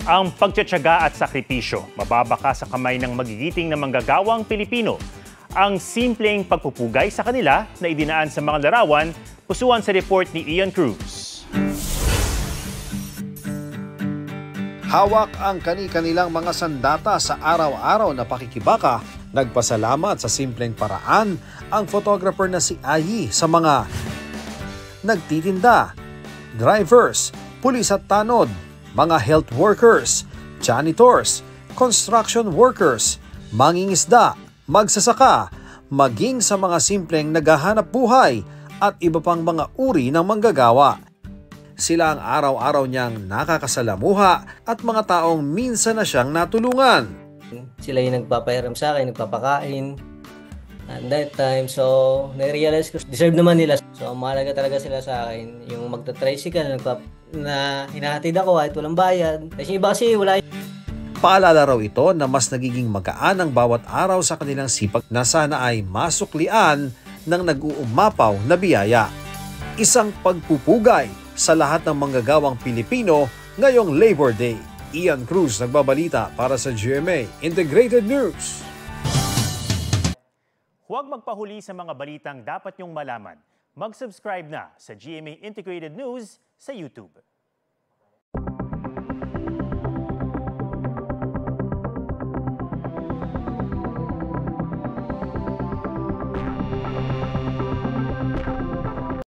Ang pagtiyatsaga at sakripisyo, mababaka sa kamay ng magigiting na manggagawang Pilipino. Ang simpleng pagpupugay sa kanila na idinaan sa mga larawan, pusuan sa report ni Ian Cruz. Hawak ang kani-kanilang mga sandata sa araw-araw na pakikibaka. Nagpasalamat sa simpleng paraan ang photographer na si Ayi sa mga nagtitinda, drivers, pulis at tanod, mga health workers, janitors, construction workers, mangingisda, magsasaka, maging sa mga simpleng naghahanap buhay at iba pang mga uri ng manggagawa. Sila ang araw-araw niyang nakakasalamuha at mga taong minsan na siyang natulungan. Sila yung nagpapahiram sa akin, nagpapakain. At that time, so na-realize ko, deserve naman nila. So mahalaga talaga sila sa akin. Yung magta-tricycle, na hinahatid ako kahit walang bayad. Kasi iba kasi wala. Paalala raw ito na mas nagiging magaan ang bawat araw sa kanilang sipag na sana ay masuklian ng nag-uumapaw na biyaya. Isang pagpupugay sa lahat ng manggagawang Pilipino ngayong Labor Day. Ian Cruz nagbabalita para sa GMA Integrated News. Huwag magpahuli sa mga balitang dapat niyong malaman. Mag-subscribe na sa GMA Integrated News sa YouTube.